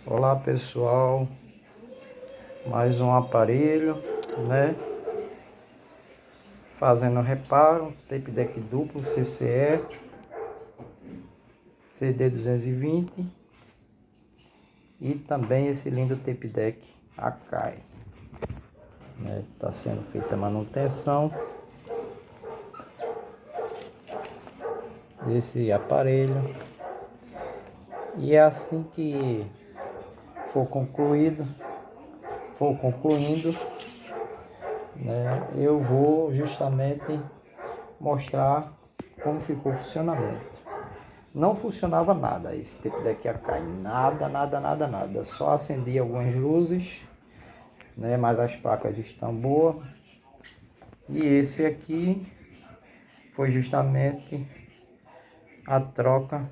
Olá pessoal, mais um aparelho, né? Fazendo reparo, tape deck duplo CCE, CD 220 e também esse lindo tape deck Akai, né? Tá sendo feita a manutenção desse aparelho e é assim que for concluído, concluindo, né? Eu vou justamente mostrar como ficou o funcionamento. Não funcionava nada esse tape deck Akai, nada, só acendia algumas luzes, né, mas as placas estão boas. E esse aqui foi justamente a troca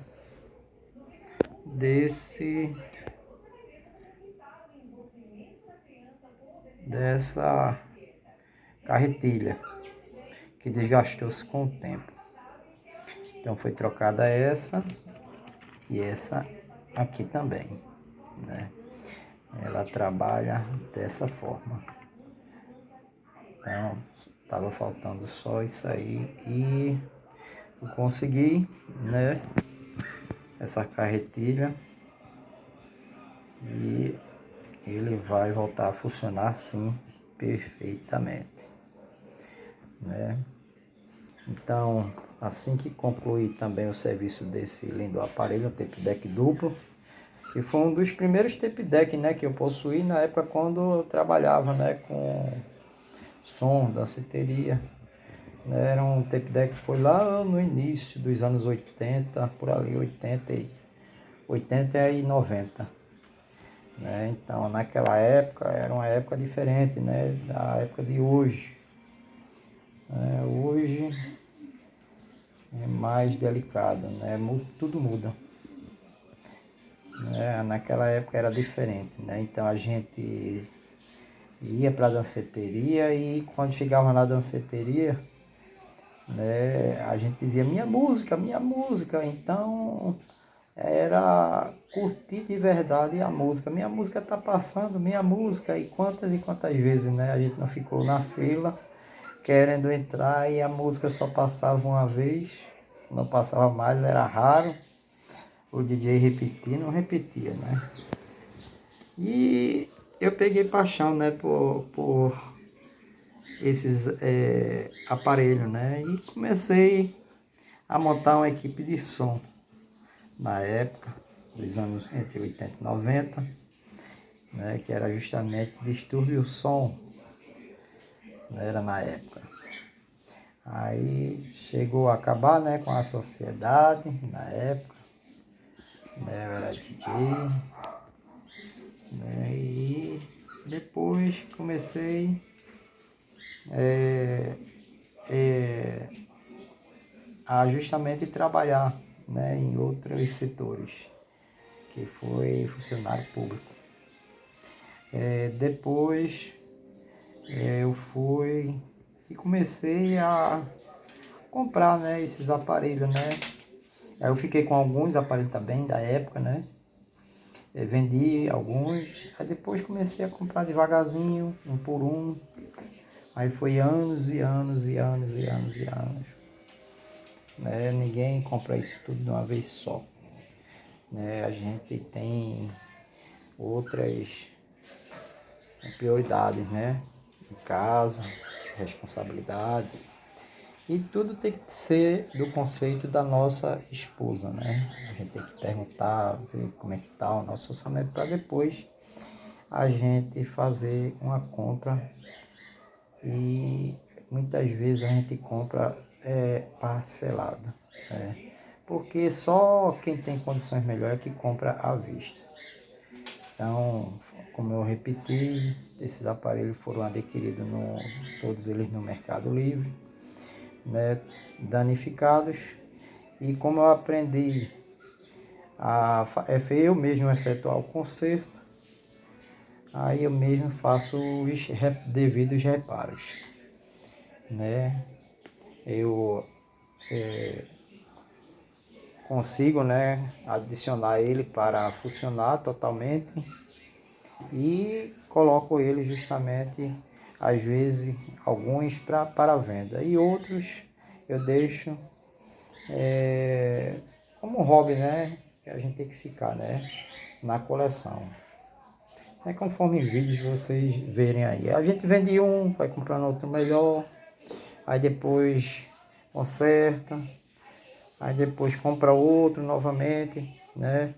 dessa carretilha que desgastou-se com o tempo. Então foi trocada essa e essa aqui também, né? Ela trabalha dessa forma. Então estava faltando só isso aí e eu consegui, né? Essa carretilha e ele vai voltar a funcionar assim perfeitamente, né? Então, assim que concluir também o serviço desse lindo aparelho, o tape deck duplo, que foi um dos primeiros tape deck, né, que eu possuí na época quando eu trabalhava, né, com som, danceteria, né? Era um tape deck que foi lá no início dos anos 80, por ali, 80 e 90. Né? Então, naquela época, era uma época diferente, né, da época de hoje. Hoje é mais delicado, né? Tudo muda. Né? Naquela época era diferente, né? Então a gente ia para a danceteria e quando chegava na danceteria, né, a gente dizia minha música, minha música. Então era curtir de verdade a música. Minha música tá passando, minha música. E quantas vezes, né? A gente não ficou na fila querendo entrar e a música só passava uma vez, não passava mais, era raro. O DJ repetir, não repetia, né? E eu peguei paixão, né, por esses aparelhos, né? E comecei a montar uma equipe de som na época, dos anos entre 80 e 90, né, que era justamente Distúrbio Som, né, era na época. Aí chegou a acabar, né, com a sociedade na época, né, eu era DJ, né, e depois comecei a justamente trabalhar, né, em outros setores, que foi funcionário público. Depois eu fui e comecei a comprar, né, esses aparelhos, né. Aí eu fiquei com alguns aparelhos também da época, né. Vendi alguns, aí depois comecei a comprar devagarzinho, um por um. Aí foi anos e anos e anos e anos e anos. Né? Ninguém compra isso tudo de uma vez só. Né? A gente tem outras prioridades, né? Em casa, responsabilidade. E tudo tem que ser do conceito da nossa esposa, né? A gente tem que perguntar, ver como é que está o nosso orçamento para depois a gente fazer uma compra. E muitas vezes a gente compra parcelado, né? Porque só quem tem condições melhores é que compra à vista. Então, como eu repeti, esses aparelhos foram adquiridos todos eles no Mercado Livre, né, danificados. E como eu aprendi eu mesmo efetuar o conserto, aí eu mesmo faço os devidos reparos, né? Eu consigo, né, adicionar ele para funcionar totalmente e coloco ele justamente, às vezes, alguns para venda e outros eu deixo como um hobby, né, que a gente tem que ficar, né, na coleção. É conforme vídeos vocês verem aí. A gente vende um, vai comprando outro melhor, aí depois conserta, aí depois compra outro novamente, né?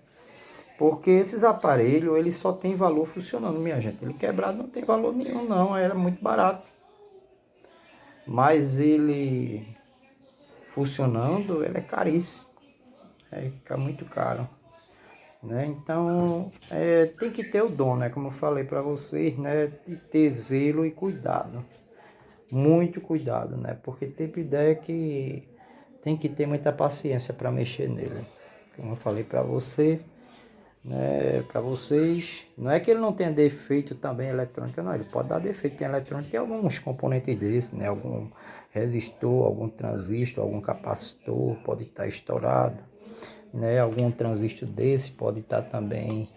Porque esses aparelhos, eles só tem valor funcionando, minha gente. Ele quebrado não tem valor nenhum, não. Era muito barato. Mas ele funcionando, ele é caríssimo. Fica muito caro. Né? Então, tem que ter o dom, né? Como eu falei para vocês, né? De ter zelo e cuidado. Muito cuidado, né? Porque tem ideia que tem que ter muita paciência para mexer nele. Como eu falei para você, né, para vocês, não é que ele não tenha defeito também eletrônico, não, ele pode dar defeito, tem eletrônico, tem alguns componentes desses, né, algum resistor, algum transistor, algum capacitor pode estar estourado, né, algum transistor desse pode estar também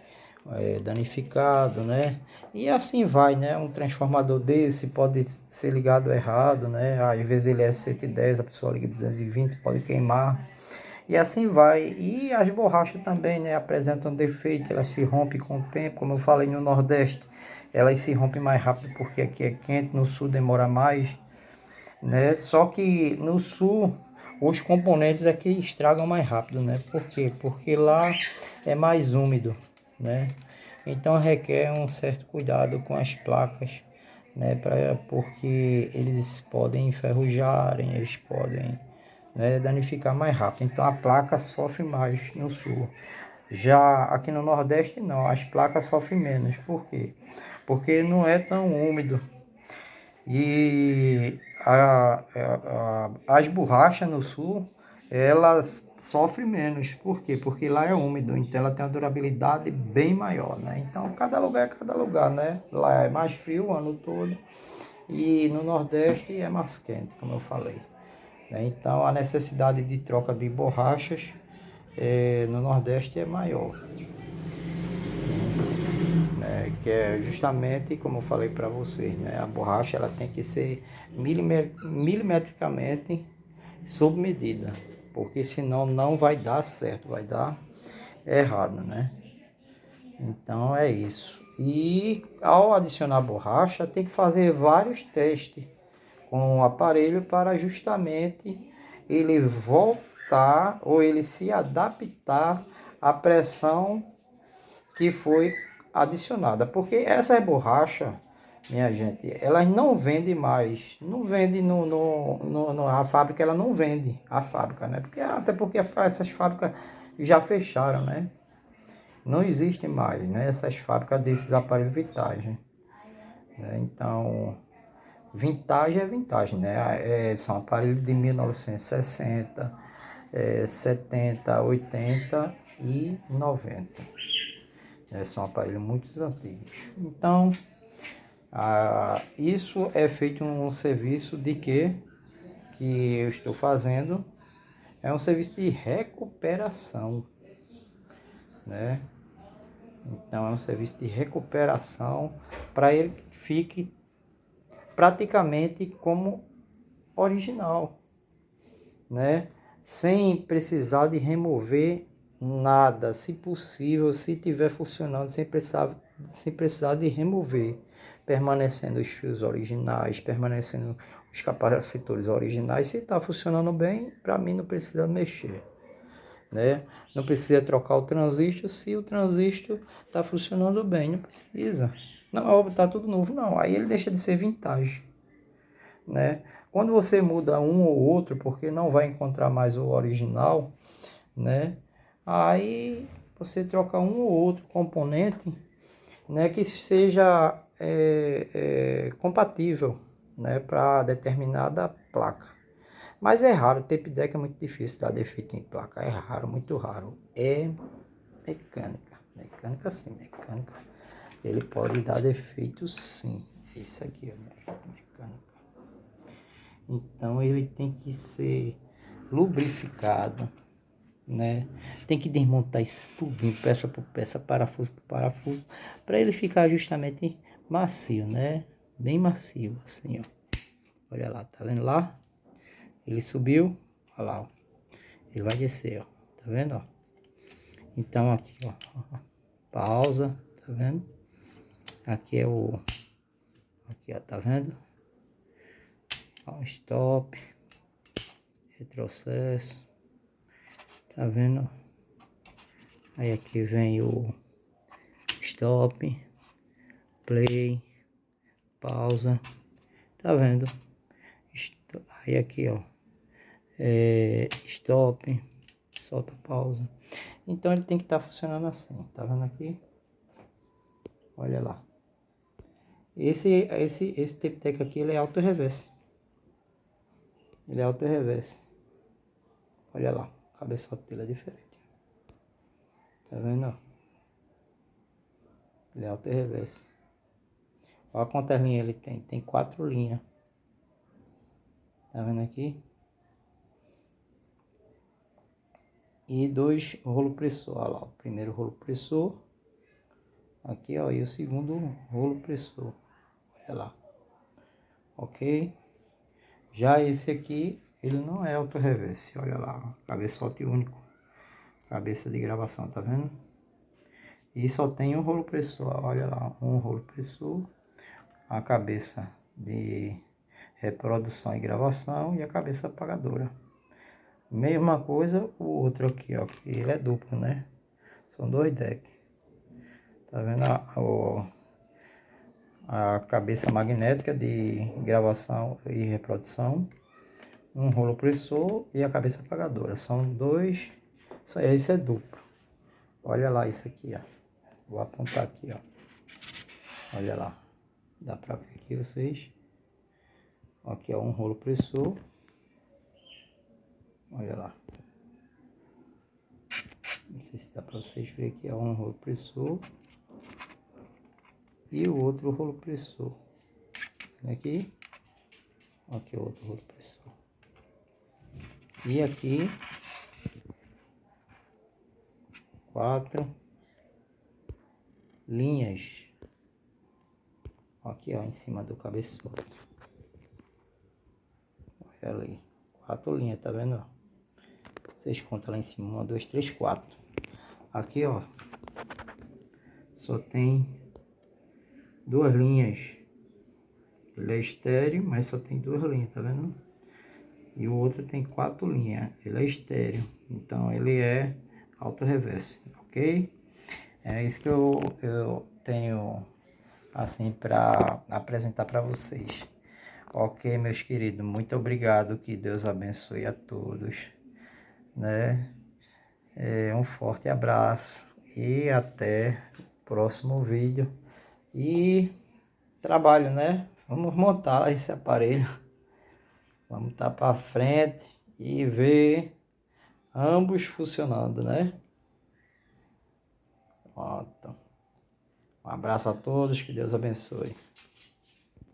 danificado, né, e assim vai, né, um transformador desse pode ser ligado errado, né, às vezes ele é 110, a pessoa liga 220, pode queimar, e assim vai. E as borrachas também, né, apresentam defeito, elas se rompem com o tempo, como eu falei no Nordeste, elas se rompem mais rápido porque aqui é quente, no Sul demora mais, né? Só que no Sul os componentes aqui estragam mais rápido, né? Por quê? Porque lá é mais úmido, né? Então requer um certo cuidado com as placas, né? Porque eles podem enferrujarem, eles podem, né, danificar mais rápido. Então a placa sofre mais no sul. Já aqui no Nordeste não, as placas sofrem menos. Por quê? Porque não é tão úmido. E as borrachas no sul, elas sofrem menos. Por quê? Porque lá é úmido, então ela tem uma durabilidade bem maior, né? Então cada lugar é cada lugar, né? Lá é mais frio o ano todo e no Nordeste é mais quente, como eu falei. Então a necessidade de troca de borrachas no Nordeste é maior, né? Que é justamente como eu falei para vocês, né? A borracha ela tem que ser milimetricamente sob medida, porque senão não vai dar certo, vai dar errado, né? Então é isso. E ao adicionar borracha tem que fazer vários testes com o aparelho para justamente ele voltar ou ele se adaptar à pressão que foi adicionada. Porque essa borracha, minha gente, elas não vendem mais. Não vende a fábrica, ela não vende a fábrica, né? Até porque essas fábricas já fecharam, né? Não existe mais, né? Essas fábricas desses aparelhos vitais, né? Então, vintage é vintage, né? São aparelhos de 1960, 70, 80 e 90. São aparelhos muito antigos. Então, isso é feito um serviço de que eu estou fazendo. É um serviço de recuperação, né? Então, é um serviço de recuperação para ele que fique praticamente como original, né? Sem precisar de remover nada, se possível, se tiver funcionando, sem precisar de remover, permanecendo os fios originais, permanecendo os capacitores originais. Se está funcionando bem, para mim não precisa mexer, né? Não precisa trocar o transistor, se o transistor está funcionando bem, não precisa. Não, está tudo novo, não. Aí ele deixa de ser vintage, né? Quando você muda um ou outro, porque não vai encontrar mais o original, né? Aí você troca um ou outro componente, né, que seja compatível, né, para determinada placa. Mas é raro, tape deck é muito difícil dar defeito em placa, é raro, muito raro. É mecânica sim, mecânica. Ele pode dar defeito sim. Isso aqui é mecânica. Então ele tem que ser lubrificado, né? Tem que desmontar isso tudinho, peça por peça, parafuso por parafuso, para ele ficar justamente macio, né? Bem macio, assim, ó. Olha lá, tá vendo lá? Ele subiu, olha lá, ó. Ele vai descer, ó. Tá vendo, ó? Então aqui, ó. Pausa, tá vendo? Aqui é o... Aqui, ó, tá vendo? Ó, stop. Retrocesso. Tá vendo? Aí aqui vem o stop, play, pausa. Tá vendo? Aí aqui, ó. Stop, solta pausa. Então ele tem que estar funcionando assim. Tá vendo aqui? Olha lá. Esse tape-deck aqui, ele é auto-reverse. Ele é auto-reverse. Olha lá, o cabeçote dele é diferente. Tá vendo, ó? Ele é auto-reverse. Olha quantas linhas ele tem. Tem 4 linhas. Tá vendo aqui? E 2 rolo pressor. Olha lá, o primeiro rolo pressor. Aqui, ó, e o segundo rolo pressor. Olha lá. Ok? Já esse aqui, ele não é auto-reverse. Olha lá, cabeçote único. Cabeça de gravação, tá vendo? E só tem um rolo pressor. Olha lá, um rolo pressor. A cabeça de reprodução e gravação e a cabeça apagadora. Mesma coisa o outro aqui, ó, que ele é duplo, né? São 2 decks. Tá vendo a cabeça magnética de gravação e reprodução, um rolo pressor e a cabeça apagadora. São 2, esse é duplo. Olha lá isso aqui, ó. Vou apontar aqui, ó. Olha lá. Dá pra ver aqui vocês. Aqui é um rolo pressor. Olha lá. Não sei se dá para vocês verem que é um rolo pressor e o outro rolo pressor. Aqui, aqui é outro rolo pressor. E aqui 4 linhas. Aqui, ó, em cima do cabeçote. Olha ali, 4 linhas, tá vendo? Vocês contam lá em cima, 1, 2, 3, 4. Aqui, ó, só tem 2 linhas. Ele é estéreo, mas só tem 2 linhas, tá vendo? E o outro tem 4 linhas. Ele é estéreo, então ele é auto-reverse, ok? É isso que eu tenho assim para apresentar para vocês. Ok, meus queridos, muito obrigado, que Deus abençoe a todos, né? Um forte abraço e até o próximo vídeo. E trabalho, né? Vamos montar esse aparelho. Vamos estar para frente e ver ambos funcionando, né? Pronto. Um abraço a todos, que Deus abençoe.